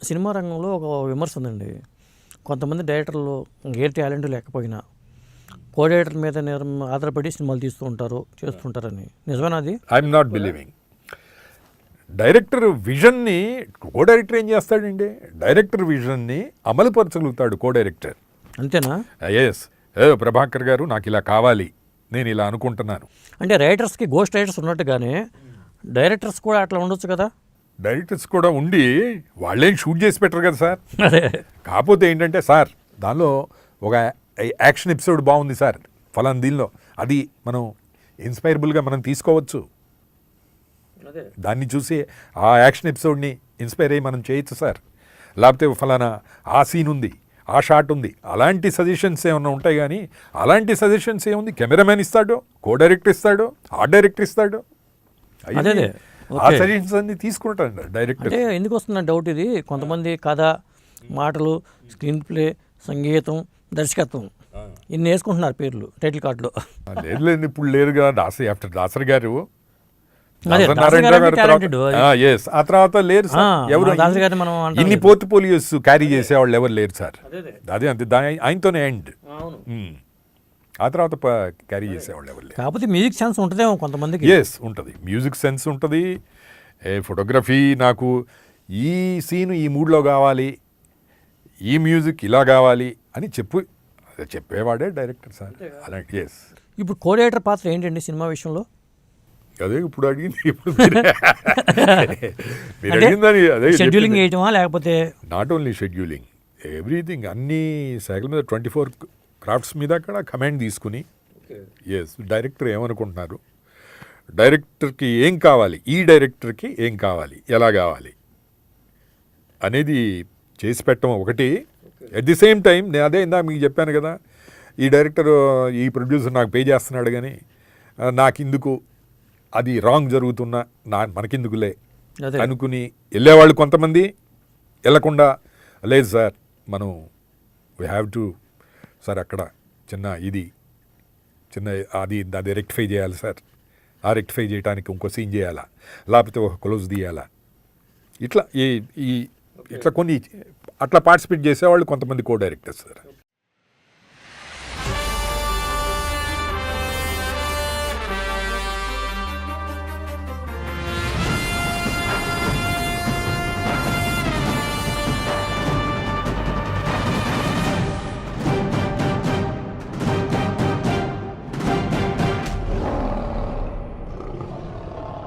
Cinema రంగంలో ఒక విమర్శ ఉందండి. కొంతమంది డైరెక్టర్లు ఏ టాలెంట్ లేకపోయినా కో డైరెక్టర్ మీద ఆధారపడి సినిమాలు తీస్తూ ఉంటారు, చేస్తుంటారని. నిజమేనా అది? I'm not believing. డైరెక్టర్ విజన్ని కో డైరెక్టర్ ఏం చేస్తాడండి? డైరెక్టర్ విజన్ని అమలుపరచగలుగుతాడు కో డైరెక్టర్. అంతేనా? ఎస్. ప్రభాకర్ గారు నాకు ఇలా కావాలి, నేను ఇలా అనుకుంటున్నాను. అంటే రైటర్స్కి గోస్ట్ రైటర్స్ ఉన్నట్టుగానే డైరెక్టర్స్ కూడా అట్లా ఉండొచ్చు కదా? డైరెక్టర్స్ కూడా ఉండి వాళ్ళేం షూట్ చేసి పెట్టరు కదా సార్. అదే. కాకపోతే ఏంటంటే సార్, దానిలో ఒక యాక్షన్ ఎపిసోడ్ బాగుంది సార్ ఫలానా దీనిలో, అది మనం ఇన్స్పైరబుల్గా మనం తీసుకోవచ్చు. దాన్ని చూసి ఆ యాక్షన్ ఎపిసోడ్ని ఇన్స్పైర్ అయ్యి మనం చేయొచ్చు సార్. లేకపోతే ఫలానా ఆ సీన్ ఉంది, ఆ షాట్ ఉంది, అలాంటి సజెషన్స్ ఏమైనా ఉంటాయి. కానీ అలాంటి సజెషన్స్ ఏముంది? కెమెరామెన్ ఇస్తాడు, కో డైరెక్టర్ ఇస్తాడు, ఆర్ట్ డైరెక్టర్ ఇస్తాడు. ఆ సజెషన్స్ అన్ని తీసుకుంటాడు డైరెక్టర్. అంటే ఎందుకు వస్తుందని డౌట్ ఇది. కొంతమంది కథ, మాటలు, స్క్రీన్ ప్లే, సంగీతం, దర్శకత్వం ఇన్ని వేసుకుంటున్నారు పేర్లు టైటిల్ కార్డులో. లేదు ఇప్పుడు లేరుగా. ఆఫ్టర్ దాసరి గారు, ఆ తర్వాత లేరు సార్ ఎవరు. ఇన్ని పోర్ట్ఫోలియోస్ క్యారీ చేసేవాళ్ళు ఎవరు లేరు సార్. అదే అంతే, ఆయనతోనే ఎండ్. ఆ తర్వాత క్యారీ చేసేవాళ్ళు ఎవరు లేరు. కాకపోతే మ్యూజిక్ సెన్స్ ఉంటుందేమో కొంతమందికి. ఎస్ ఉంటుంది, మ్యూజిక్ సెన్స్ ఉంటుంది. ఫోటోగ్రఫీ, నాకు ఈ సీన్ ఈ మూడ్లో కావాలి, ఈ మ్యూజిక్ ఇలా కావాలి అని చెప్పేవాడే డైరెక్టర్ సార్. అలాంటి. ఎస్. ఇప్పుడు కో డైరెక్టర్ పాత్ర ఏంటండి సినిమా విషయంలో? అదే ఇప్పుడు అడిగింది. ఇప్పుడు మీరు అడిగిందని అదే షెడ్యూలింగ్ చేయటమా లేకపోతే? నాట్ ఓన్లీ షెడ్యూలింగ్, ఎవ్రీథింగ్, అన్ని శాఖల మీద 24 క్రాఫ్ట్స్ మీద కూడా కమాండ్ తీసుకుని, ఎస్, డైరెక్టర్ ఏమనుకుంటున్నారు, డైరెక్టర్కి ఏం కావాలి, ఈ డైరెక్టర్కి ఏం కావాలి, ఎలా కావాలి అనేది చేసి పెట్టడం ఒకటి. ఎట్ ది సేమ్ టైం నేను అదే ఇందాక మీకు చెప్పాను కదా, ఈ డైరెక్టర్ ఈ ప్రొడ్యూసర్ నాకు పే చేస్తున్నాడు కానీ నాకెందుకు అది రాంగ్ జరుగుతున్నా మనకెందుకులే అనుకుని వెళ్ళేవాళ్ళు కొంతమంది. వెళ్ళకుండా లేదు సార్, మనం వీ హ్యావ్ టు సార్, అక్కడ చిన్న అది రెక్టిఫై చేయాలి సార్, ఆ రెక్టిఫై చేయడానికి ఇంకో సీన్ చేయాలా, లేకపోతే ఒక క్లోజ్ తీయాలా, ఇట్లా కొన్ని అట్లా పార్టిసిపేట్ చేసేవాళ్ళు కొంతమంది కో డైరెక్టర్స్ సార్.